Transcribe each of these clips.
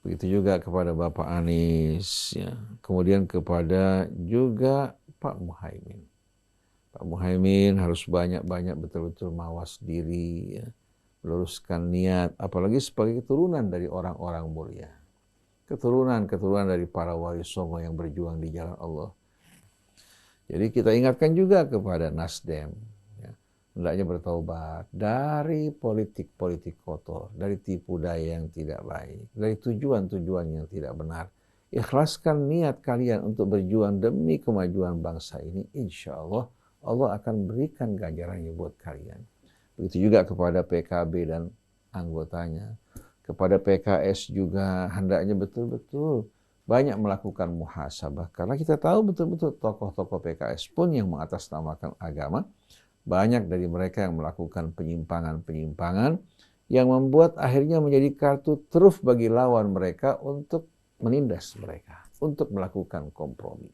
Begitu juga kepada Bapak Anies, ya. Kemudian kepada juga Pak Muhaimin. Pak Muhaimin harus banyak-banyak betul-betul mawas diri, ya. Meluruskan niat, apalagi sebagai keturunan dari orang-orang mulia. Keturunan dari para wali songo yang berjuang di jalan Allah. Jadi kita ingatkan juga kepada Nasdem, ya, hendaknya bertaubat dari politik-politik kotor, dari tipu daya yang tidak baik, dari tujuan-tujuan yang tidak benar. Ikhlaskan niat kalian untuk berjuang demi kemajuan bangsa ini, insya Allah Allah akan berikan ganjarannya buat kalian. Begitu juga kepada PKB dan anggotanya. Kepada PKS juga hendaknya betul-betul banyak melakukan muhasabah. Karena kita tahu betul-betul tokoh-tokoh PKS pun yang mengatasnamakan agama, banyak dari mereka yang melakukan penyimpangan-penyimpangan yang membuat akhirnya menjadi kartu truf bagi lawan mereka untuk menindas mereka, untuk melakukan kompromi.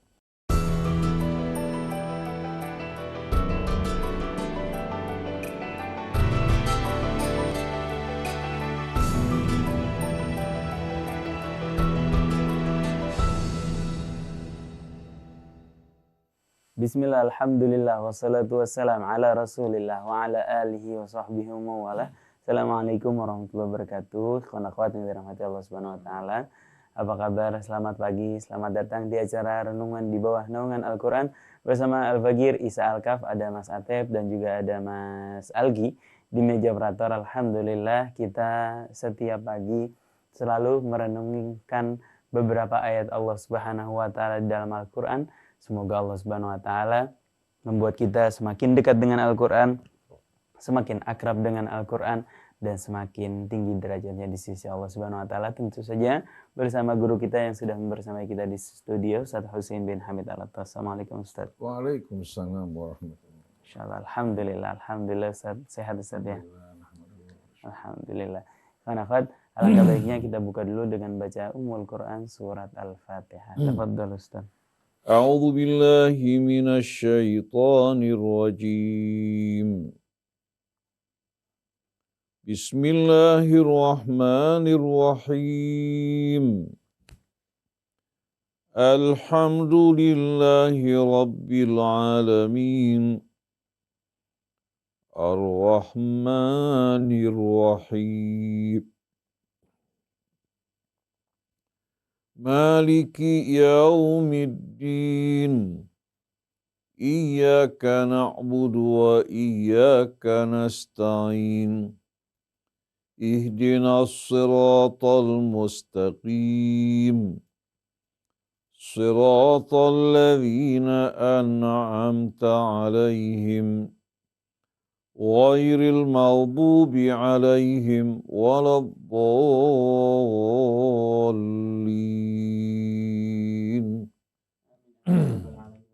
Bismillah, alhamdulillah, wassalatu wassalam ala rasulillah wa ala alihi wa sahbihi wa mawala. Assalamualaikum warahmatullahi wabarakatuh. Ikhwan akhwat yang dirahmati Allah subhanahu wa ta'ala. Apa kabar? Selamat pagi, selamat datang di acara renungan di bawah naungan Al-Quran bersama Al-Fagir, Isa Al-Kaf, ada Mas Atep dan juga ada Mas Algi di meja operator. Alhamdulillah kita setiap pagi selalu merenungkan beberapa ayat Allah subhanahu wa ta'ala dalam Al-Quran. Semoga Allah Subhanahu wa taala membuat kita semakin dekat dengan Al-Qur'an, semakin akrab dengan Al-Qur'an dan semakin tinggi derajatnya di sisi Allah Subhanahu wa taala. Tentu saja bersama guru kita yang sudah bersama kita di studio, Ustaz Husain bin Hamid Al-Attas. Assalamualaikum Ustaz. Waalaikumsalam warahmatullahi wabarakatuh. Insyaallah, alhamdulillah Ustaz. Sehat Ustaz ya? Alhamdulillah. Kanafat, alangkah baiknya kita buka dulu dengan baca Ummul Quran surat Al-Fatihah. Tafadhal Ustaz. أعوذ بالله من الشيطان الرجيم بسم الله الرحمن الرحيم الحمد لله رب العالمين الرحمن الرحيم مالك يوم الدين إياك نعبد وإياك نستعين اهدنا الصراط المستقيم صراط الذين أنعمت عليهم غير المغضوب عليهم ولا الضالين.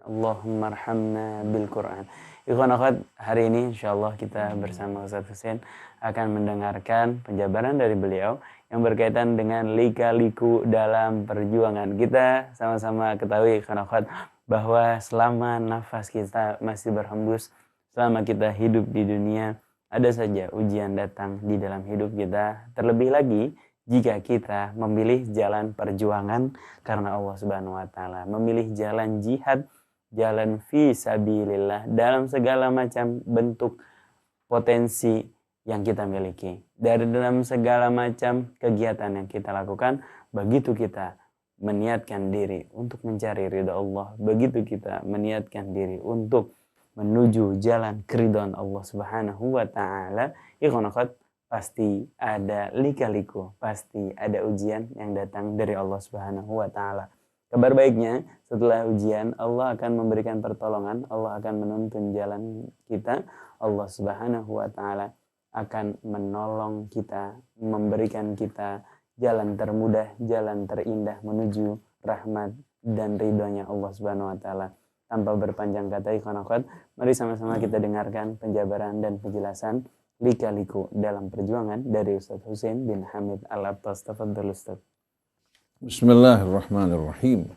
Allahumma arhamna bil Quran. Ikhwan akhwat, hari ini insyaallah kita bersama Ustaz Husain akan mendengarkan penjabaran dari beliau yang berkaitan dengan lika-liku dalam perjuangan. Kita sama-sama ketahui ikhwan akhwat bahwa selama nafas kita masih berhembus, selama kita hidup di dunia, ada saja ujian datang di dalam hidup kita. Terlebih lagi jika kita memilih jalan perjuangan karena Allah Subhanahu wa taala, memilih jalan jihad, jalan fi sabilillah dalam segala macam bentuk potensi yang kita miliki. Dari dalam segala macam kegiatan yang kita lakukan, begitu kita meniatkan diri untuk mencari ridha Allah, begitu kita meniatkan diri untuk menuju jalan keridhaan Allah Subhanahu wa taala, ikhwan akhwat, pasti ada lika-liku, pasti ada ujian yang datang dari Allah Subhanahu wa taala. Kabar baiknya, setelah ujian Allah akan memberikan pertolongan, Allah akan menuntun jalan kita, Allah Subhanahu wa taala akan menolong kita, memberikan kita jalan termudah, jalan terindah menuju rahmat dan ridhonya Allah Subhanahu wa taala. Tanpa berpanjang kata, ikhwan akhwat, mari sama-sama kita dengarkan penjabaran dan penjelasan lika-liku dalam perjuangan dari Ustaz Husain bin Hamid Al-Attas. Tafadhal Ustaz. Bismillahirrahmanirrahim.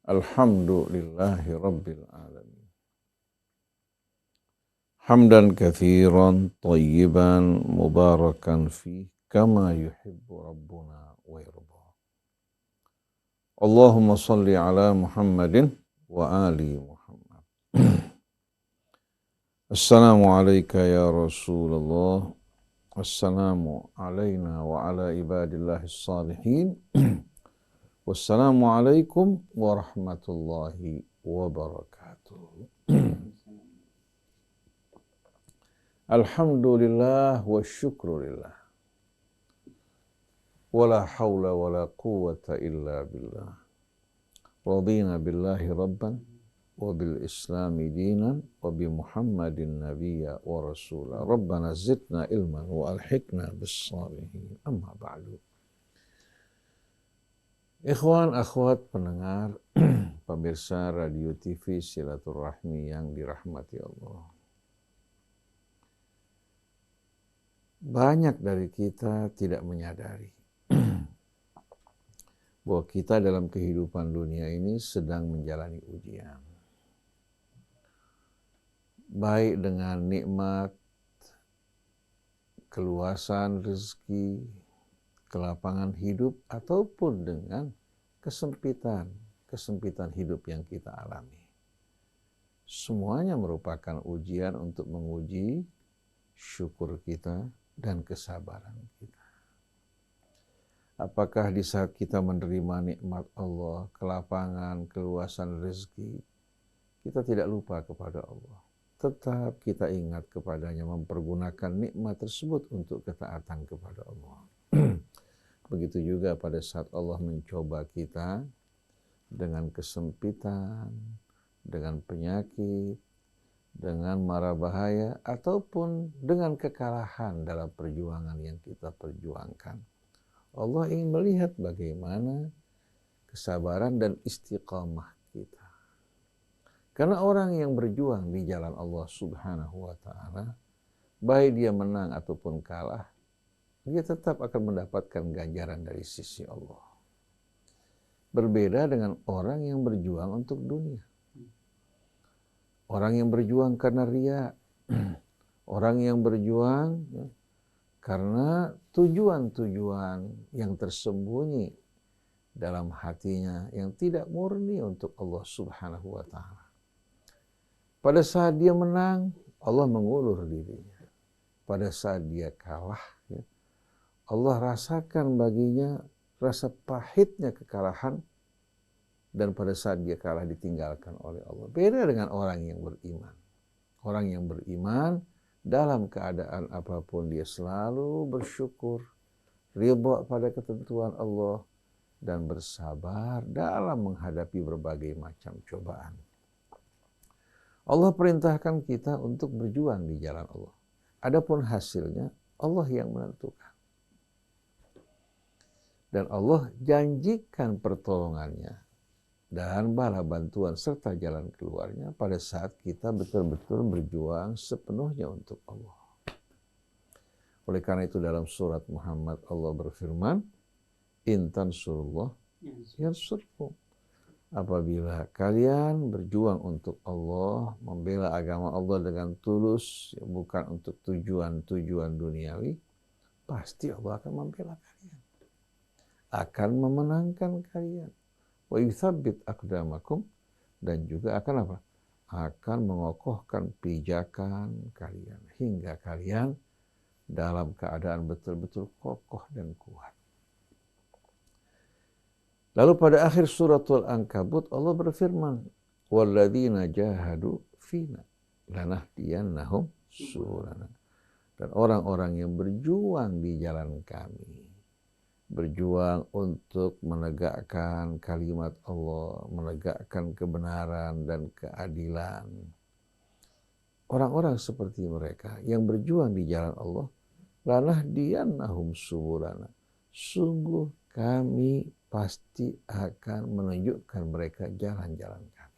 Alhamdulillahi rabbil alamin. Hamdan katsiran tayyiban mubarakan fi kama yuhibbu rabbuna wa yarda. Allahumma salli ala Muhammadin wa ali Muhammad. Assalamu alayka ya Rasulullah. Assalamu alayna wa ala ibadillahis salihin. Wassalamu alaikum warahmatullahi wabarakatuh. Alhamdulillah wa syukrulillah. Wala hawla wala quwwata illa billah. Radina billahi rabban wa bil islami dinan wa bi Muhammadin nabiyya wa rasula. Rabbana zidna ilman wa alhiqna bis salihin. Amma ba'du. Ikhwan, akhwat, pendengar, pemirsa radio TV Silaturahmi yang dirahmati Allah. Banyak dari kita tidak menyadari bahwa kita dalam kehidupan dunia ini sedang menjalani ujian. Baik dengan nikmat, keluasan rezeki, kelapangan hidup, ataupun dengan kesempitan hidup yang kita alami. Semuanya merupakan ujian untuk menguji syukur kita dan kesabaran kita. Apakah di saat kita menerima nikmat Allah, kelapangan, keluasan rezeki, kita tidak lupa kepada Allah. Tetap kita ingat kepadanya, mempergunakan nikmat tersebut untuk ketaatan kepada Allah. Begitu juga pada saat Allah mencoba kita dengan kesempitan, dengan penyakit, dengan mara bahaya, ataupun dengan kekalahan dalam perjuangan yang kita perjuangkan. Allah ingin melihat bagaimana kesabaran dan istiqamah kita. Karena orang yang berjuang di jalan Allah Subhanahu wa Ta'ala, baik dia menang ataupun kalah, dia tetap akan mendapatkan ganjaran dari sisi Allah. Berbeda dengan orang yang berjuang untuk dunia. Orang yang berjuang karena riya. Orang yang berjuang karena tujuan-tujuan yang tersembunyi dalam hatinya yang tidak murni untuk Allah Subhanahu wa Ta'ala. Pada saat dia menang, Allah mengulur dirinya. Pada saat dia kalah, Allah rasakan baginya rasa pahitnya kekalahan, dan pada saat dia kalah ditinggalkan oleh Allah. Beda dengan orang yang beriman. Orang yang beriman dalam keadaan apapun dia selalu bersyukur, ridha pada ketentuan Allah, dan bersabar dalam menghadapi berbagai macam cobaan. Allah perintahkan kita untuk berjuang di jalan Allah. Adapun hasilnya Allah yang menentukan. Dan Allah janjikan pertolongannya dan bala bantuan serta jalan keluarnya pada saat kita betul-betul berjuang sepenuhnya untuk Allah. Oleh karena itu dalam surat Muhammad Allah berfirman, "In tansurullah yansurkum." Apabila kalian berjuang untuk Allah, membela agama Allah dengan tulus, bukan untuk tujuan-tujuan duniawi, pasti Allah akan membela kalian. Akan memenangkan kalian. Wa yuthabbit aqdamakum, dan juga akan apa? Akan mengokohkan pijakan kalian hingga kalian dalam keadaan betul-betul kokoh dan kuat. Lalu pada akhir suratul Ankabut Allah berfirman, "Walladzina jahadu fina lanahdiyannahum subulana." Dan orang-orang yang berjuang di jalan kami, berjuang untuk menegakkan kalimat Allah, menegakkan kebenaran dan keadilan. Orang-orang seperti mereka yang berjuang di jalan Allah, lanahdiyannahum subulana. Sungguh kami pasti akan menunjukkan mereka jalan-jalan kami.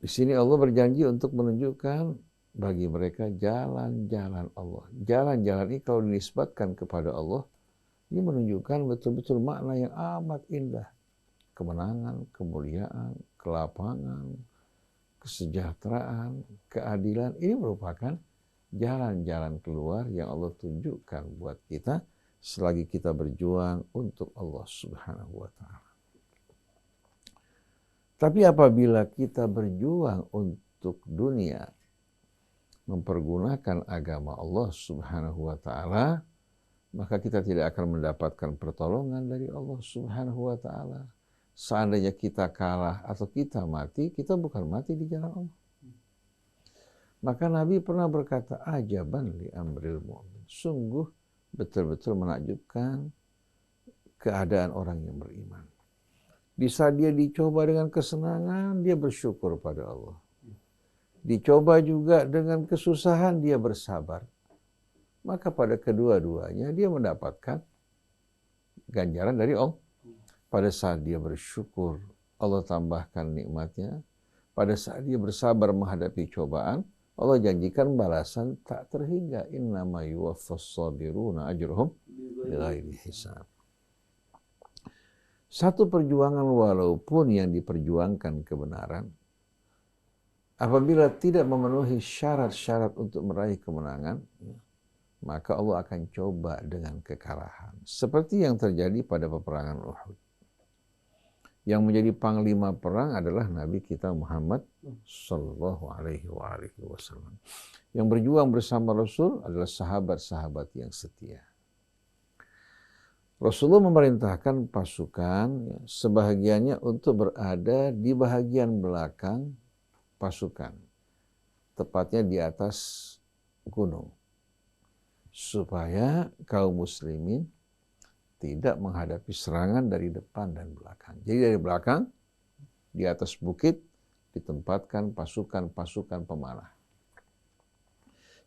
Di sini Allah berjanji untuk menunjukkan bagi mereka jalan-jalan Allah. Jalan-jalan ini kalau dinisbatkan kepada Allah, ini menunjukkan betul-betul makna yang amat indah. Kemenangan, kemuliaan, kelapangan, kesejahteraan, keadilan. Ini merupakan jalan-jalan keluar yang Allah tunjukkan buat kita selagi kita berjuang untuk Allah Subhanahu wa Ta'ala. Tapi apabila kita berjuang untuk dunia, mempergunakan agama Allah Subhanahu wa Ta'ala, maka kita tidak akan mendapatkan pertolongan dari Allah Subhanahu wa Ta'ala. Seandainya kita kalah atau kita mati, kita bukan mati di jalan Allah. Maka Nabi pernah berkata, ajaban li amril mu'min. Sungguh betul-betul menakjubkan keadaan orang yang beriman. Bisa dia dicoba dengan kesenangan, dia bersyukur pada Allah. Dicoba juga dengan kesusahan, dia bersabar. Maka pada kedua-duanya dia mendapatkan ganjaran dari Allah. Pada saat dia bersyukur, Allah tambahkan nikmatnya. Pada saat dia bersabar menghadapi cobaan, Allah janjikan balasan tak terhingga. Innama yuwaffas sabiruna ajruhum bighairi hisab. Satu perjuangan walaupun yang diperjuangkan kebenaran, apabila tidak memenuhi syarat-syarat untuk meraih kemenangan, maka Allah akan coba dengan kekalahan. Seperti yang terjadi pada peperangan Uhud. Yang menjadi panglima perang adalah Nabi kita Muhammad Sallallahu Alaihi Wasallam. Yang berjuang bersama Rasul adalah sahabat-sahabat yang setia. Rasulullah memerintahkan pasukan sebahagiannya untuk berada di bahagian belakang pasukan, tepatnya di atas gunung, supaya kaum muslimin tidak menghadapi serangan dari depan dan belakang. Jadi dari belakang, di atas bukit, ditempatkan pasukan-pasukan pemanah.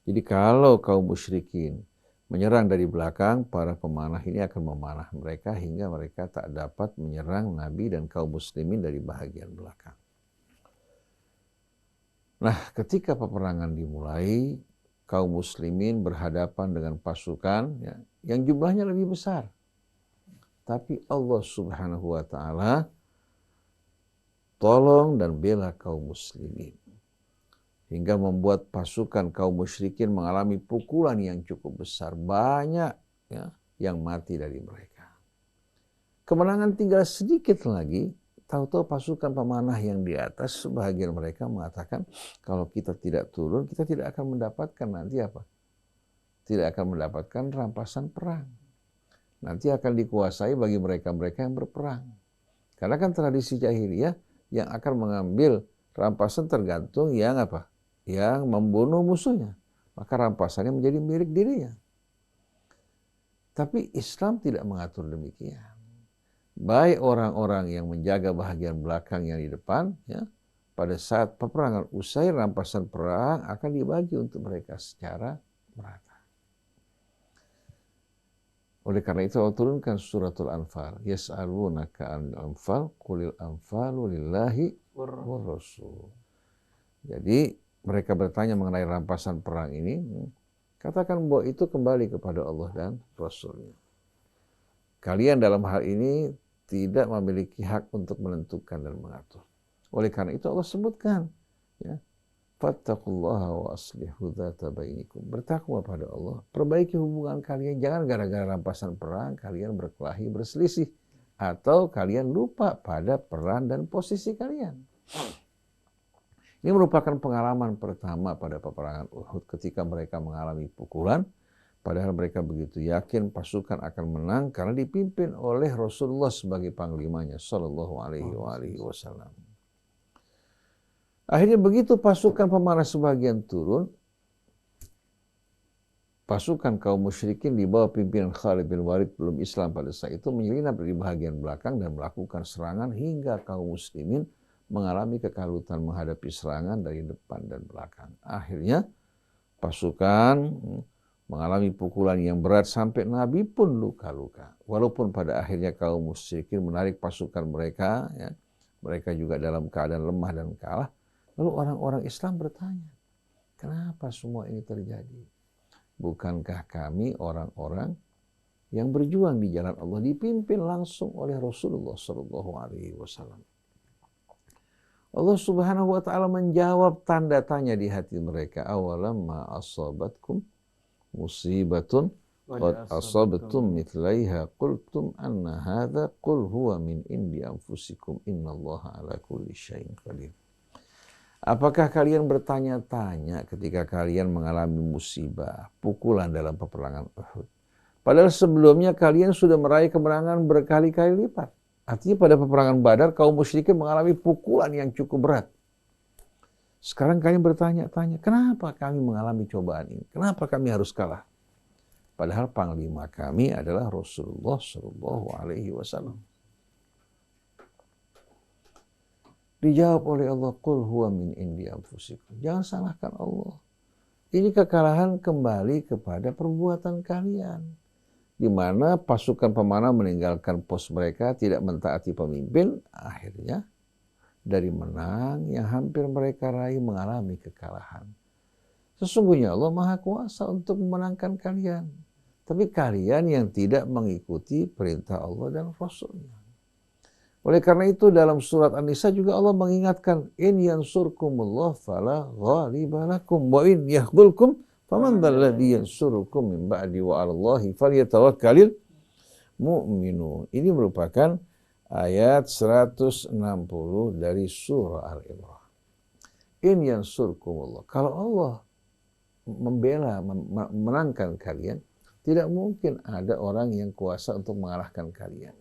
Jadi kalau kaum musyrikin menyerang dari belakang, para pemanah ini akan memanah mereka hingga mereka tak dapat menyerang Nabi dan kaum muslimin dari bahagian belakang. Nah, ketika peperangan dimulai, kaum muslimin berhadapan dengan pasukan yang jumlahnya lebih besar. Tapi Allah Subhanahu wa Ta'ala tolong dan bela kaum muslimin, hingga membuat pasukan kaum musyrikin mengalami pukulan yang cukup besar. Banyak yang mati dari mereka. Kemenangan tinggal sedikit lagi. Tahu-tahu pasukan pemanah yang di atas, sebahagian mereka mengatakan, kalau kita tidak turun, kita tidak akan mendapatkan nanti apa? Tidak akan mendapatkan rampasan perang. Nanti akan dikuasai bagi mereka-mereka yang berperang. Karena kan tradisi jahiliyah yang akan mengambil rampasan tergantung yang apa? Yang membunuh musuhnya. Maka rampasannya menjadi milik dirinya. Tapi Islam tidak mengatur demikian. Baik orang-orang yang menjaga bahagian belakang yang di depan, pada saat peperangan usai, rampasan perang akan dibagi untuk mereka secara merata. Oleh karena itu Allah turunkan suratul Anfal. Yas'alunaka 'anil anfal qulil anfalu lillahi war rasul. Jadi mereka bertanya mengenai rampasan perang ini, katakan bahwa itu kembali kepada Allah dan Rasulnya. Kalian dalam hal ini tidak memiliki hak untuk menentukan dan mengatur. Oleh karena itu Allah sebutkan, fattaqullaha wa aslihu dzata bainikum. Bertakwa pada Allah, perbaiki hubungan kalian. Jangan gara-gara rampasan perang kalian berkelahi, berselisih, atau kalian lupa pada peran dan posisi kalian. Ini merupakan pengalaman pertama pada peperangan Uhud ketika mereka mengalami pukulan, padahal mereka begitu yakin pasukan akan menang karena dipimpin oleh Rasulullah sebagai panglimanya sallallahu alaihi wasallam. Akhirnya begitu pasukan pemanah sebagian turun, pasukan kaum musyrikin di bawah pimpinan Khalid bin Walid, belum Islam pada saat itu, menyelinap dari bahagian belakang dan melakukan serangan hingga kaum muslimin mengalami kekalutan menghadapi serangan dari depan dan belakang. Akhirnya pasukan mengalami pukulan yang berat sampai Nabi pun luka-luka. Walaupun pada akhirnya kaum musyrikin menarik pasukan mereka, mereka juga dalam keadaan lemah dan kalah. Lalu orang-orang Islam bertanya, kenapa semua ini terjadi? Bukankah kami orang-orang yang berjuang di jalan Allah dipimpin langsung oleh Rasulullah SAW? Allah Subhanahu wa Ta'ala menjawab tanda tanya di hati mereka. Awalamma asabatkum musibatun qad asabtum mithlaiha qultum anna hadha qul huwa min indi anfusikum innallaha ala kulli syai'in qadir. Apakah kalian bertanya-tanya ketika kalian mengalami musibah, pukulan dalam peperangan Uhud? Padahal sebelumnya kalian sudah meraih kemenangan berkali-kali lipat. Artinya pada peperangan Badar kaum musyrikin mengalami pukulan yang cukup berat. Sekarang kalian bertanya-tanya, kenapa kami mengalami cobaan ini? Kenapa kami harus kalah? Padahal panglima kami adalah Rasulullah Shallallahu Alaihi Wasallam. Dijawab oleh Allah, Qul huwa min indi anfusikum. Jangan salahkan Allah. Ini kekalahan kembali kepada perbuatan kalian. Di mana pasukan pemanah meninggalkan pos mereka, tidak mentaati pemimpin, akhirnya dari menang yang hampir mereka raih mengalami kekalahan. Sesungguhnya Allah Maha Kuasa untuk memenangkan kalian. Tapi kalian yang tidak mengikuti perintah Allah dan Rasulnya. Oleh karena itu dalam surat An-Nisa juga Allah mengingatkan, In yansurkumullah fala ghaliba lakum wa in yakhdhulkum faman dzalladzi yansurukum min ba'di wa 'alallahi falyatawakkalul mu'minun. Ini merupakan ayat 160 dari surah Al-Imran. In yansurkumullah. Kalau Allah membela, menangkan kalian, tidak mungkin ada orang yang kuasa untuk mengalahkan kalian.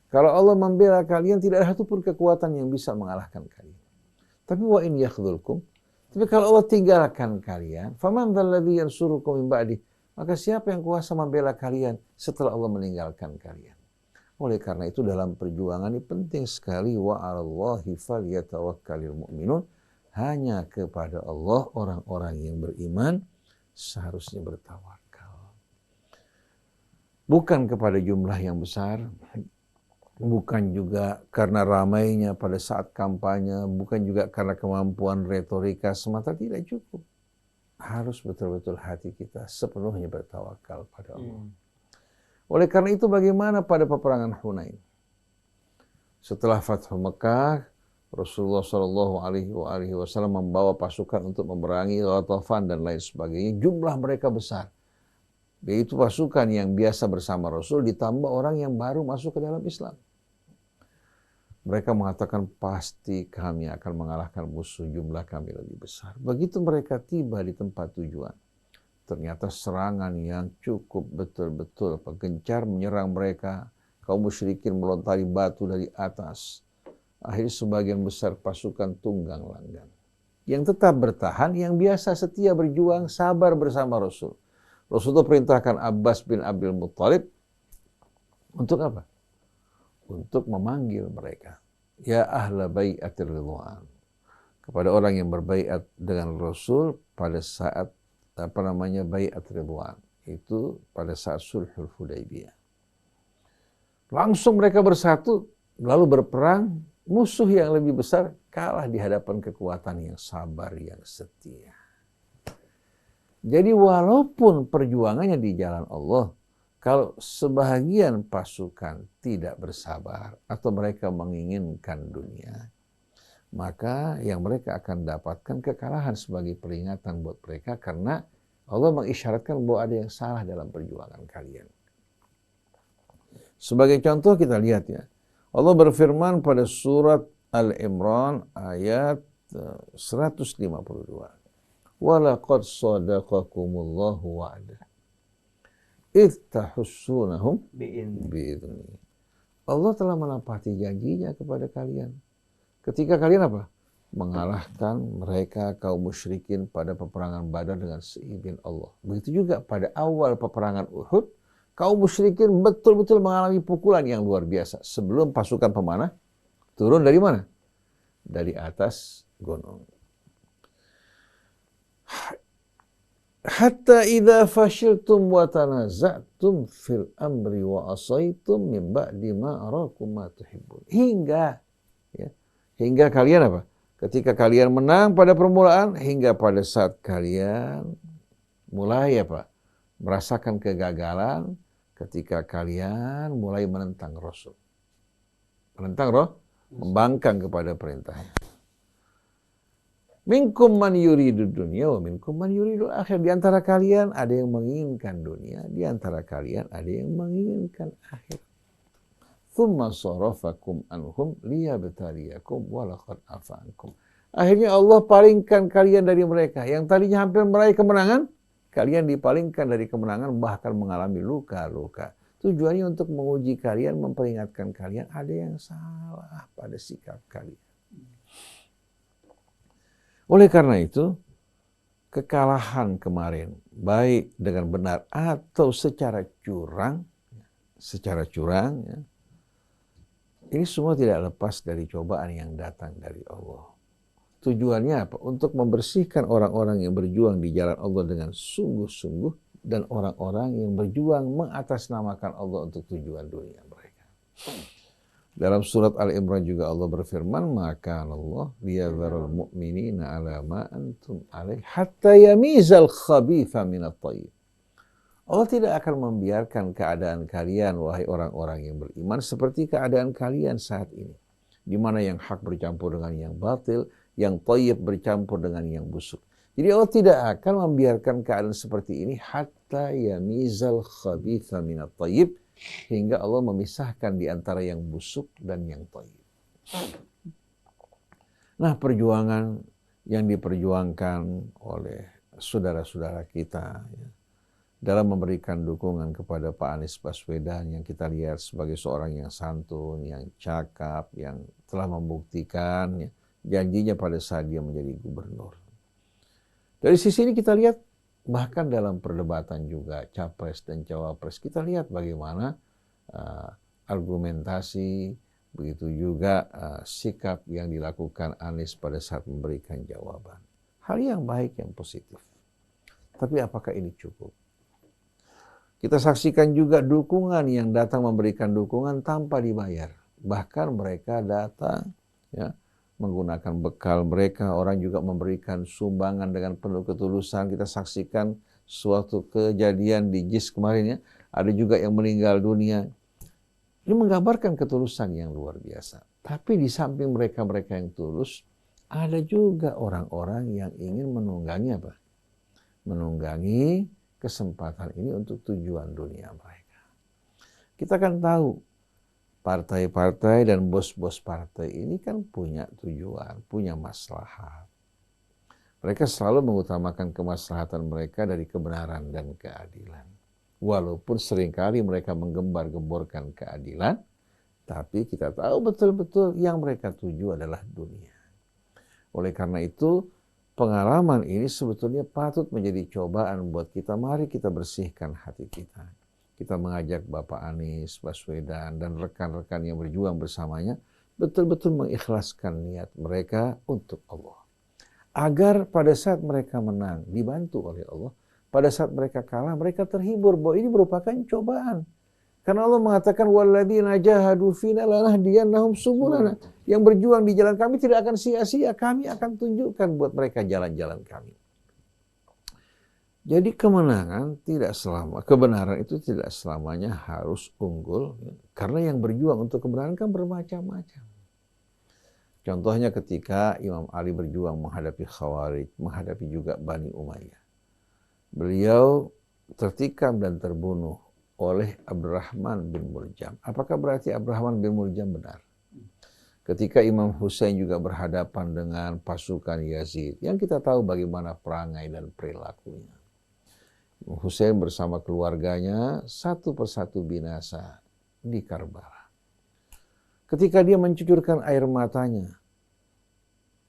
Kalau Allah membela kalian, tidak ada satupun kekuatan yang bisa mengalahkan kalian. Tapi wa in yakhdhulkum, tapi kalau Allah tinggalkan kalian, faman dzalladzi yansurukum min ba'di, maka siapa yang kuasa membela kalian setelah Allah meninggalkan kalian? Oleh karena itu dalam perjuangan ini penting sekali wa 'alallahi falyatawakkalul mu'minun, hanya kepada Allah orang-orang yang beriman seharusnya bertawakal. Bukan kepada jumlah yang besar, bukan juga karena ramainya pada saat kampanye, bukan juga karena kemampuan retorika semata, tidak cukup. Harus betul-betul hati kita sepenuhnya bertawakal pada Allah. Oleh karena itu bagaimana pada peperangan Hunain? Setelah Fathu Mekah, Rasulullah Shallallahu Alaihi Wasallam membawa pasukan untuk memerangi Ghatafan dan lain sebagainya. Jumlah mereka besar. Yaitu pasukan yang biasa bersama Rasul ditambah orang yang baru masuk ke dalam Islam. Mereka mengatakan pasti kami akan mengalahkan musuh, jumlah kami lebih besar. Begitu mereka tiba di tempat tujuan, ternyata serangan yang cukup betul-betul gencar menyerang mereka. Kaum musyrikin melontari batu dari atas. Akhirnya sebagian besar pasukan tunggang langgang. Yang tetap bertahan, yang biasa setia berjuang, sabar bersama Rasul. Rasulullah perintahkan Abbas bin Abdul Muttalib untuk apa? Untuk memanggil mereka. Ya ahla bai'atir ridwan. Kepada orang yang berbaiat dengan Rasul pada saat bai'at ridwan. Itu pada saat Sulhul Hudaybiyah. Langsung mereka bersatu, lalu berperang. Musuh yang lebih besar kalah di hadapan kekuatan yang sabar, yang setia. Jadi walaupun perjuangannya di jalan Allah, kalau sebahagian pasukan tidak bersabar atau mereka menginginkan dunia, maka yang mereka akan dapatkan kekalahan sebagai peringatan buat mereka, karena Allah mengisyaratkan bahwa ada yang salah dalam perjuangan kalian. Sebagai contoh kita lihat ya, Allah berfirman pada surat Al-Imran ayat 152. Walaqad sadaqakumullahu wa'dah idh tahussunahum bi'idzni. Allah telah menepati janjinya kepada kalian ketika kalian apa? Mengalahkan mereka kaum musyrikin pada peperangan Badar dengan seizin Allah. Begitu juga pada awal peperangan Uhud, kaum musyrikin betul-betul mengalami pukulan yang luar biasa sebelum pasukan pemanah turun dari mana? Dari atas gunung. Hatta idza fashiltum wa tanaza'tum fil amri wa asaitum min ba'di ma arakum ma tuhibbun. Hingga kalian apa? Ketika kalian menang pada permulaan, hingga pada saat kalian mulai apa? Merasakan kegagalan ketika kalian mulai menentang Rasul. Menentang Roh, membangkang kepada perintahnya. Minkum man yuridu dunya wa minkum man yuridu akhir. Di antara kalian ada yang menginginkan dunia, di antara kalian ada yang menginginkan akhir. Tsumma sarafakum anhum liyabtaliyakum wa laqad afa ankum. Akhirnya Allah palingkan kalian dari mereka. Yang tadinya hampir meraih kemenangan, kalian dipalingkan dari kemenangan, bahkan mengalami luka-luka. Tujuannya untuk menguji kalian, memperingatkan kalian ada yang salah pada sikap kalian. Oleh karena itu, kekalahan kemarin, baik dengan benar atau secara curang, ya, ini semua tidak lepas dari cobaan yang datang dari Allah. Tujuannya apa? Untuk membersihkan orang-orang yang berjuang di jalan Allah dengan sungguh-sungguh dan orang-orang yang berjuang mengatasnamakan Allah untuk tujuan dunia mereka. Dalam surat Al-Imran juga Allah berfirman, maka Allah liyadharul mu'minina ala ma antum alaih hatta yamizal khabitha minat tayyib. Allah tidak akan membiarkan keadaan kalian, wahai orang-orang yang beriman, seperti keadaan kalian saat ini, di mana yang hak bercampur dengan yang batil, yang thayyib bercampur dengan yang busuk. Jadi Allah tidak akan membiarkan keadaan seperti ini hatta yamizal khabitha minat tayyib, hingga Allah memisahkan di antara yang busuk dan yang thayyib. Nah, perjuangan yang diperjuangkan oleh saudara-saudara kita ya, dalam memberikan dukungan kepada Pak Anies Baswedan yang kita lihat sebagai seorang yang santun, yang cakap, yang telah membuktikan ya, janjinya pada saat dia menjadi gubernur. Dari sisi ini kita lihat bahkan dalam perdebatan juga capres dan cawapres, kita lihat bagaimana argumentasi, begitu juga sikap yang dilakukan Anies pada saat memberikan jawaban. Hal yang baik, yang positif. Tapi apakah ini cukup? Kita saksikan juga dukungan yang datang memberikan dukungan tanpa dibayar. Bahkan mereka datang ya, menggunakan bekal mereka, orang juga memberikan sumbangan dengan penuh ketulusan. Kita saksikan suatu kejadian di JIS kemarin ya, ada juga yang meninggal dunia. Ini menggambarkan ketulusan yang luar biasa. Tapi di samping mereka-mereka yang tulus, ada juga orang-orang yang ingin menunggangi apa? Menunggangi kesempatan ini untuk tujuan dunia mereka. Kita kan tahu partai-partai dan bos-bos partai ini kan punya tujuan, punya maslahat. Mereka selalu mengutamakan kemaslahatan mereka dari kebenaran dan keadilan. Walaupun seringkali mereka menggembar-gemborkan keadilan, tapi kita tahu betul-betul yang mereka tuju adalah dunia. Oleh karena itu, pengalaman ini sebetulnya patut menjadi cobaan buat kita. Mari kita bersihkan hati kita. Kita mengajak Bapak Anies Baswedan dan rekan-rekan yang berjuang bersamanya betul-betul mengikhlaskan niat mereka untuk Allah. Agar pada saat mereka menang, dibantu oleh Allah. Pada saat mereka kalah, mereka terhibur bahwa ini merupakan cobaan. Karena Allah mengatakan, وَالَّذِينَ جَاهَدُوا فِينَا لَنَهْدِيَنَّهُمْ سُبُلَنَا. Yang berjuang di jalan kami tidak akan sia-sia. Kami akan tunjukkan buat mereka jalan-jalan kami. Jadi kemenangan tidak selama, kebenaran itu tidak selamanya harus unggul. Karena yang berjuang untuk kebenaran kan bermacam-macam. Contohnya ketika Imam Ali berjuang menghadapi Khawarij, menghadapi juga Bani Umayyah. Beliau tertikam dan terbunuh oleh Abdurrahman bin Muljam. Apakah berarti Abdurrahman bin Muljam benar? Ketika Imam Hussein juga berhadapan dengan pasukan Yazid, yang kita tahu bagaimana perangai dan perilakunya. Hussein bersama keluarganya satu persatu binasa di Karbala. Ketika dia mencucurkan air matanya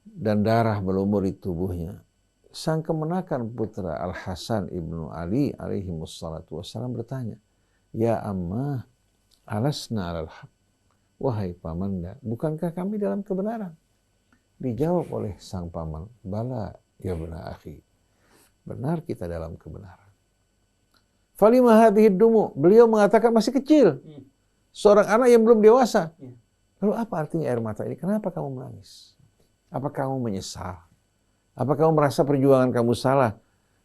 dan darah melumuri tubuhnya, sang kemenakan putra Al-Hasan ibnu Ali alaihi wassalatu wassalam bertanya, "Ya Ammah, alasna alal haq?" Wahai pamanda, bukankah kami dalam kebenaran? Dijawab oleh sang paman, "Bala ya bena akhi." Benar kita dalam kebenaran. Falima hadhihi dumu, beliau mengatakan masih kecil. Seorang anak yang belum dewasa. Lalu apa artinya air mata ini? Kenapa kamu menangis? Apa kamu menyesal? Apa kamu merasa perjuangan kamu salah?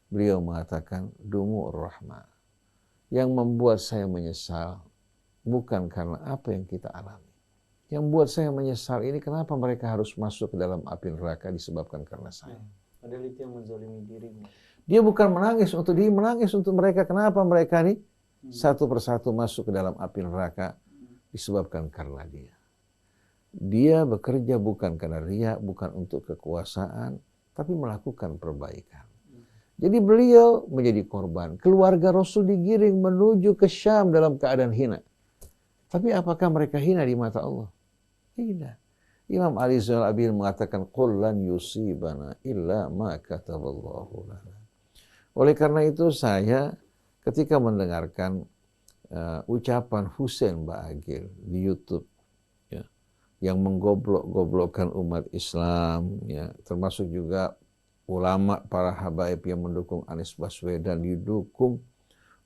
Beliau mengatakan, dumu rahmah. Yang membuat saya menyesal bukan karena apa yang kita alami. Yang buat saya menyesal ini kenapa mereka harus masuk ke dalam api neraka disebabkan karena saya. Padahal itu yang menzalimi dirimu. Dia bukan menangis untuk diri, menangis untuk mereka. Kenapa mereka ini satu persatu masuk ke dalam api neraka disebabkan karena dia. Dia bekerja bukan karena riya, bukan untuk kekuasaan, tapi melakukan perbaikan. Jadi beliau menjadi korban. Keluarga Rasul digiring menuju ke Syam dalam keadaan hina. Tapi apakah mereka hina di mata Allah? Tidak. Imam Ali Zainal Abidin mengatakan, "Qul lan yusibana illa ma kataballahu lana." Oleh karena itu saya ketika mendengarkan ucapan Husain Ba'agil di YouTube ya, yang menggoblok-goblokkan umat Islam, ya, termasuk juga ulama para habaib yang mendukung Anies Baswedan, didukung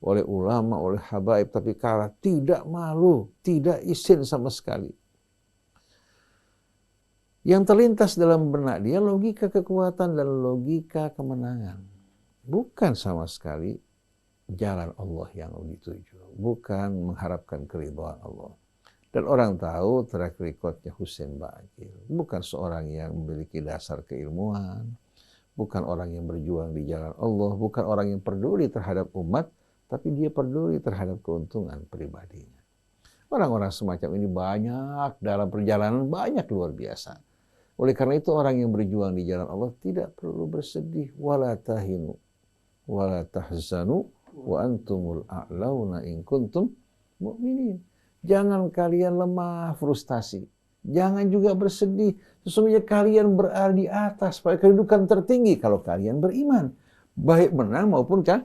oleh ulama, oleh habaib, tapi kalah, tidak malu, tidak izin sama sekali. Yang terlintas dalam benak dia logika kekuatan dan logika kemenangan. Bukan sama sekali jalan Allah yang dituju. Bukan mengharapkan keridhaan Allah. Dan orang tahu track recordnya Husain Ba'agil. Bukan seorang yang memiliki dasar keilmuan. Bukan orang yang berjuang di jalan Allah. Bukan orang yang peduli terhadap umat. Tapi dia peduli terhadap keuntungan pribadinya. Orang-orang semacam ini banyak dalam perjalanan, banyak luar biasa. Oleh karena itu orang yang berjuang di jalan Allah tidak perlu bersedih. Wala tahinu, wala tahzanu, wa antumul a'launa in kuntum mu'minin. Jangan kalian lemah, frustasi. Jangan juga bersedih. Sesungguhnya kalian berada di atas pada kedudukan tertinggi kalau kalian beriman. Baik menang maupun kan?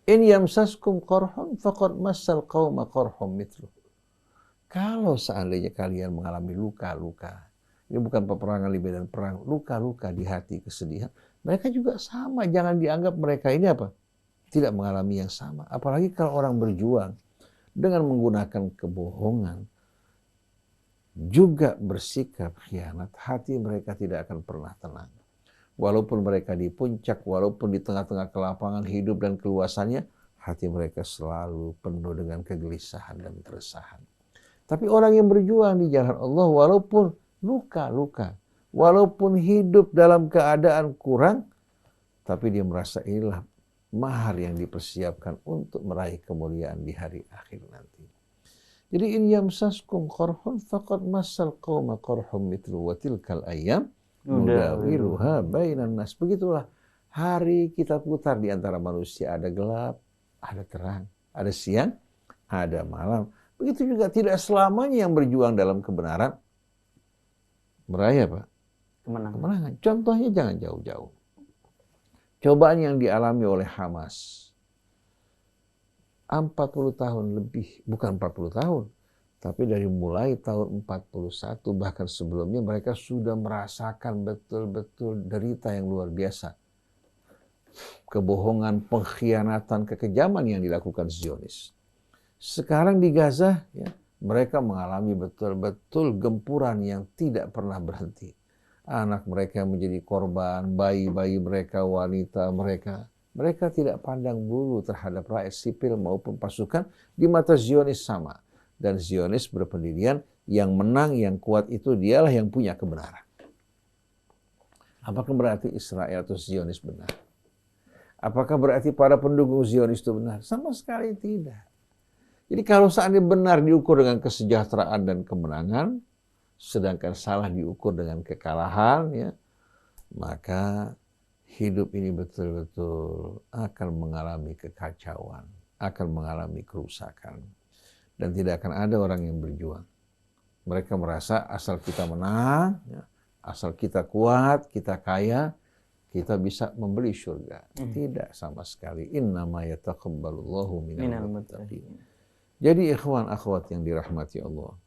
In yamsaskum qarhun faqad massal qauma qarhum mithluh. Kalau seandainya kalian mengalami luka-luka, ini bukan peperangan libya dan perang, luka-luka di hati, kesedihan, mereka juga sama. Jangan dianggap mereka ini apa? Tidak mengalami yang sama. Apalagi kalau orang berjuang dengan menggunakan kebohongan, juga bersikap khianat, hati mereka tidak akan pernah tenang. Walaupun mereka di puncak, walaupun di tengah-tengah kelapangan hidup dan keluasannya, hati mereka selalu penuh dengan kegelisahan dan keresahan. Tapi orang yang berjuang di jalan Allah, walaupun luka-luka, walaupun hidup dalam keadaan kurang, tapi dia merasa inilah mahar yang dipersiapkan untuk meraih kemuliaan di hari akhir nanti. Jadi in yamsaskum qarhun faqad massal qauma qarhum mithlu wa tilkal ayyam nudawiluha bainan nas. Begitulah hari kita putar di antara manusia, ada gelap, ada terang, ada siang, ada malam. Begitu juga tidak selamanya yang berjuang dalam kebenaran meraih apa? Kemenangan. Contohnya jangan jauh-jauh. Cobaan yang dialami oleh Hamas 40 tahun lebih, bukan 40 tahun, tapi dari mulai tahun 41 bahkan sebelumnya mereka sudah merasakan betul-betul derita yang luar biasa. Kebohongan, pengkhianatan, kekejaman yang dilakukan Zionis. Sekarang di Gaza, ya, mereka mengalami betul-betul gempuran yang tidak pernah berhenti. Anak mereka menjadi korban, bayi-bayi mereka, wanita mereka. Mereka tidak pandang bulu terhadap rakyat sipil maupun pasukan. Di mata Zionis sama. Dan Zionis berpendirian yang menang, yang kuat itu dialah yang punya kebenaran. Apakah berarti Israel atau Zionis benar? Apakah berarti para pendukung Zionis itu benar? Sama sekali tidak. Jadi kalau seandainya benar diukur dengan kesejahteraan dan kemenangan, sedangkan salah diukur dengan kekalahan, ya, maka hidup ini betul-betul akan mengalami kekacauan, akan mengalami kerusakan. Dan tidak akan ada orang yang berjuang. Mereka merasa asal kita menang, ya, asal kita kuat, kita kaya, kita bisa membeli surga. Tidak sama sekali. Innama yataqabbalullahu minal muttaqin. Jadi ikhwan akhwat yang dirahmati Allah.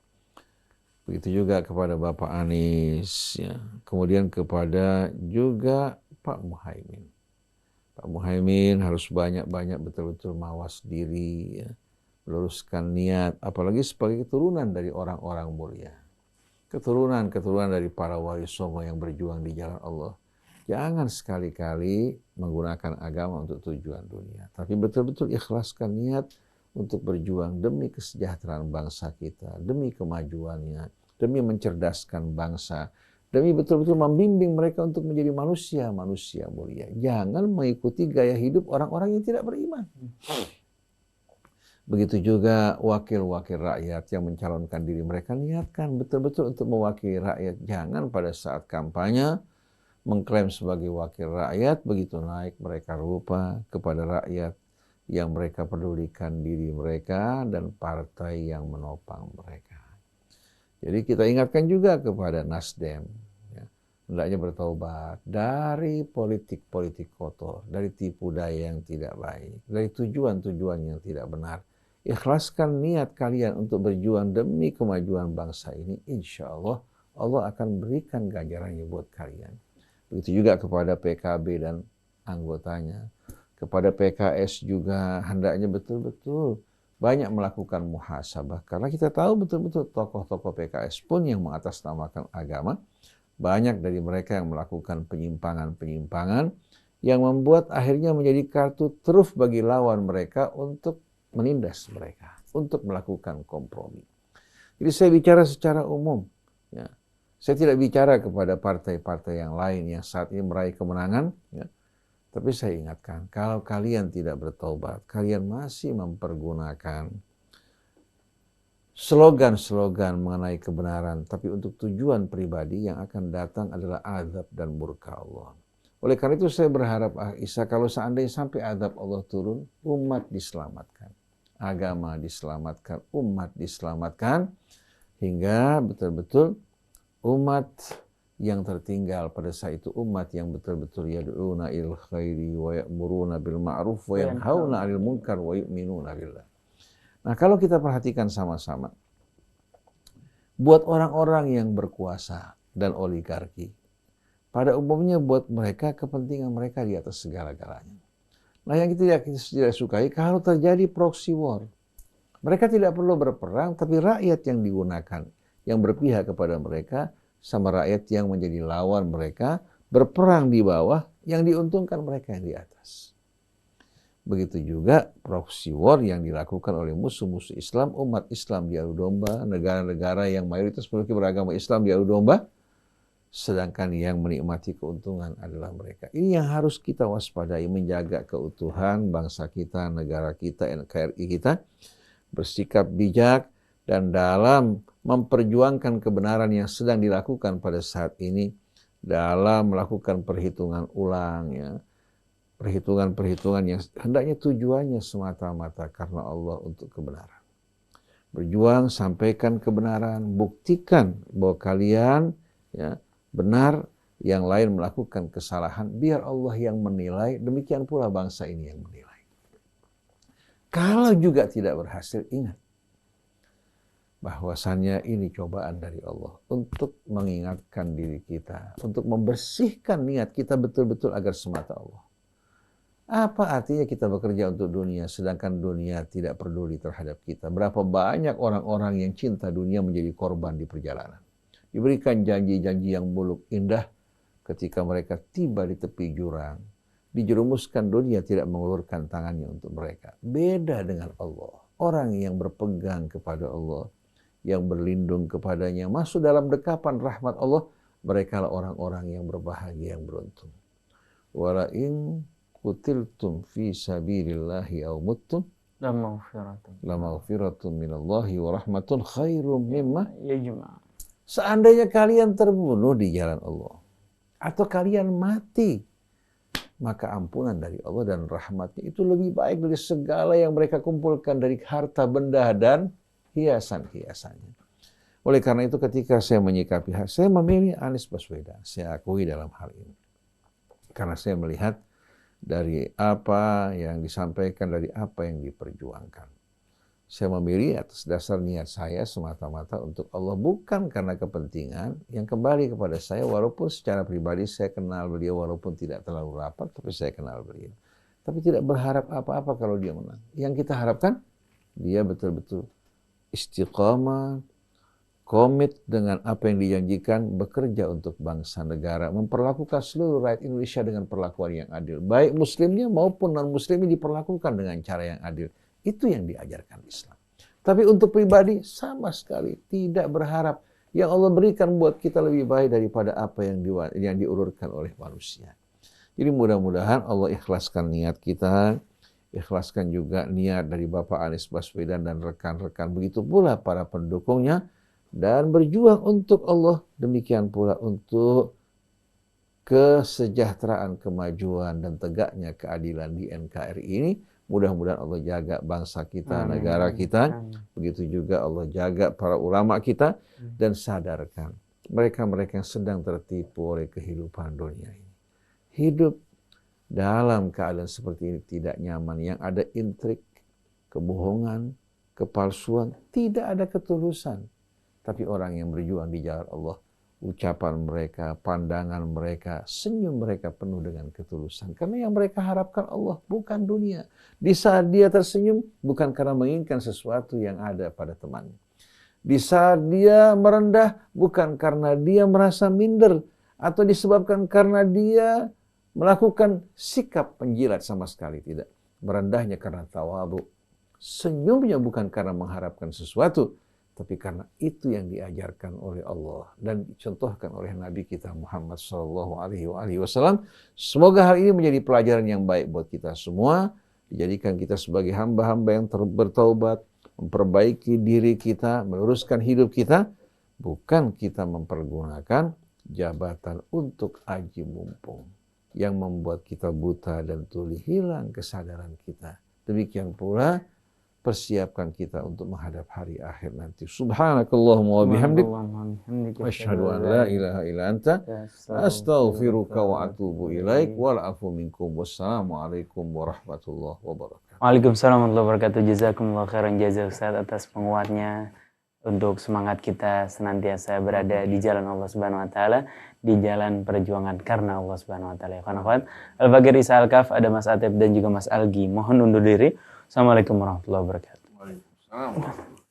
Begitu juga kepada Bapak Anies, ya. Kemudian kepada juga Pak Muhaimin. Pak Muhaimin harus banyak-banyak betul-betul mawas diri, ya. Meluruskan niat, apalagi sebagai keturunan dari orang-orang mulia. Keturunan dari para wali songo yang berjuang di jalan Allah. Jangan sekali-kali menggunakan agama untuk tujuan dunia. Tapi betul-betul ikhlaskan niat untuk berjuang demi kesejahteraan bangsa kita, demi kemajuannya, demi mencerdaskan bangsa, demi betul-betul membimbing mereka untuk menjadi manusia mulia. Jangan mengikuti gaya hidup orang-orang yang tidak beriman. Begitu juga wakil-wakil rakyat yang mencalonkan diri mereka, niatkan betul-betul untuk mewakili rakyat. Jangan pada saat kampanye mengklaim sebagai wakil rakyat, begitu naik mereka lupa kepada rakyat yang mereka pedulikan diri mereka dan partai yang menopang mereka. Jadi kita ingatkan juga kepada Nasdem, hendaknya bertaubat dari politik-politik kotor, dari tipu daya yang tidak baik, dari tujuan-tujuan yang tidak benar. Ikhlaskan niat kalian untuk berjuang demi kemajuan bangsa ini. Insya Allah, Allah akan berikan ganjarannya buat kalian. Begitu juga kepada PKB dan anggotanya. Kepada PKS juga hendaknya betul-betul banyak melakukan muhasabah. Karena kita tahu betul-betul tokoh-tokoh PKS pun yang mengatasnamakan agama, banyak dari mereka yang melakukan penyimpangan-penyimpangan yang membuat akhirnya menjadi kartu truf bagi lawan mereka untuk menindas mereka, untuk melakukan kompromi. Jadi saya bicara secara umum. Ya. Saya tidak bicara kepada partai-partai yang lain yang saat ini meraih kemenangan. Ya. Tapi saya ingatkan, kalau kalian tidak bertaubat, kalian masih mempergunakan slogan-slogan mengenai kebenaran, tapi untuk tujuan pribadi, yang akan datang adalah azab dan murka Allah. Oleh karena itu saya berharap, Isa, kalau seandainya sampai azab Allah turun, umat diselamatkan, agama diselamatkan, umat diselamatkan, hingga betul-betul umat yang tertinggal pada saat itu, umat yang betul-betul yad'una ilal khairi wa ya'muruna bil ma'ruf wa yanhauna 'anil munkar wa yu'minuna billah. Nah, kalau kita perhatikan sama-sama, buat orang-orang yang berkuasa dan oligarki, pada umumnya buat mereka kepentingan mereka di atas segala-galanya. Nah, yang kita tidak sukai kalau terjadi proxy war. Mereka tidak perlu berperang, tapi rakyat yang digunakan, yang berpihak kepada mereka, sama rakyat yang menjadi lawan mereka, berperang di bawah, yang diuntungkan mereka yang di atas. Begitu juga proxy war yang dilakukan oleh musuh-musuh Islam, umat Islam diadu domba, negara-negara yang mayoritas penduduk beragama Islam diadu domba, sedangkan yang menikmati keuntungan adalah mereka. Ini yang harus kita waspadai, menjaga keutuhan bangsa kita, negara kita, NKRI kita, bersikap bijak, dan dalam memperjuangkan kebenaran yang sedang dilakukan pada saat ini, dalam melakukan perhitungan ulang, ya, perhitungan-perhitungan yang hendaknya tujuannya semata-mata karena Allah untuk kebenaran. Berjuang, sampaikan kebenaran, buktikan bahwa kalian ya, benar, yang lain melakukan kesalahan, biar Allah yang menilai, demikian pula bangsa ini yang menilai. Kalau juga tidak berhasil, ingat bahwasannya ini cobaan dari Allah untuk mengingatkan diri kita, untuk membersihkan niat kita betul-betul agar semata Allah. Apa artinya kita bekerja untuk dunia, sedangkan dunia tidak peduli terhadap kita? Berapa banyak orang-orang yang cinta dunia menjadi korban di perjalanan. Diberikan janji-janji yang muluk indah, ketika mereka tiba di tepi jurang, dijerumuskan dunia tidak mengulurkan tangannya untuk mereka. Beda dengan Allah. Orang yang berpegang kepada Allah, yang berlindung kepadanya, masuk dalam dekapan rahmat Allah, mereka lah orang-orang yang berbahagia, yang beruntung. Walain qutiltum fi sabilillahi aw muttum la maghfiratun minallahi wa rahmatun khairum mimma yajma'un. Seandainya kalian terbunuh di jalan Allah atau kalian mati, maka ampunan dari Allah dan rahmatnya itu lebih baik dari segala yang mereka kumpulkan dari harta benda dan hiasan-hiasannya. Oleh karena itu ketika saya menyikapi saya memilih Anies Baswedan, saya akui dalam hal ini. Karena saya melihat dari apa yang disampaikan, dari apa yang diperjuangkan. Saya memilih atas dasar niat saya semata-mata untuk Allah, bukan karena kepentingan yang kembali kepada saya, walaupun secara pribadi saya kenal beliau, walaupun tidak terlalu rapat, tapi saya kenal beliau. Tapi tidak berharap apa-apa kalau dia menang. Yang kita harapkan, dia betul-betul istiqamah, komit dengan apa yang dijanjikan, bekerja untuk bangsa negara, memperlakukan seluruh rakyat Indonesia dengan perlakuan yang adil. Baik muslimnya maupun non-muslimnya diperlakukan dengan cara yang adil. Itu yang diajarkan Islam. Tapi untuk pribadi sama sekali tidak berharap yang Allah berikan buat kita lebih baik daripada apa yang diurutkan oleh manusia. Jadi mudah-mudahan Allah ikhlaskan niat kita, ikhlaskan juga niat dari Bapak Anies Baswedan dan rekan-rekan, begitu pula para pendukungnya, dan berjuang untuk Allah, demikian pula untuk kesejahteraan, kemajuan, dan tegaknya keadilan di NKRI ini. Mudah-mudahan Allah jaga bangsa kita, negara kita. Begitu juga Allah jaga para ulama kita dan sadarkan mereka-mereka yang sedang tertipu oleh kehidupan dunia ini. Hidup dalam keadaan seperti ini tidak nyaman, yang ada intrik, kebohongan, kepalsuan, tidak ada ketulusan. Tapi orang yang berjuang di jalan Allah, ucapan mereka, pandangan mereka, senyum mereka penuh dengan ketulusan. Karena yang mereka harapkan Allah, bukan dunia. Di saat dia tersenyum, bukan karena menginginkan sesuatu yang ada pada temannya. Di saat dia merendah, bukan karena dia merasa minder, atau disebabkan karena dia melakukan sikap penjilat, sama sekali tidak. Merendahnya karena tawadhu. Senyumnya bukan karena mengharapkan sesuatu, tapi karena itu yang diajarkan oleh Allah dan dicontohkan oleh Nabi kita Muhammad SAW. Semoga hal ini menjadi pelajaran yang baik buat kita semua. Dijadikan kita sebagai hamba-hamba yang bertaubat, memperbaiki diri kita, meluruskan hidup kita. Bukan kita mempergunakan jabatan untuk aji mumpung yang membuat kita buta dan tuli, hilang kesadaran kita. Demikian pula persiapkan kita untuk menghadap hari akhir nanti. Subhanakallahumma wa bihamdik, asyhadu an la ilaha illa anta, astaghfiruka wa atubu ilaik, wal afu minkum. Wassalamualaikum warahmatullahi wabarakatuh. Waalaikumsalam warahmatullahi wabarakatuh. Jazakumullah khairan jazaa Ustaz atas penguatnya untuk semangat kita senantiasa berada di jalan Allah Subhanahu wa taala, di jalan perjuangan karena Allah Subhanahu wa taala. Al-Bagir Isa Al-Kaf, ada Mas Atep dan juga Mas Algi. Mohon undur diri. Assalamualaikum warahmatullahi wabarakatuh. Waalaikumsalam.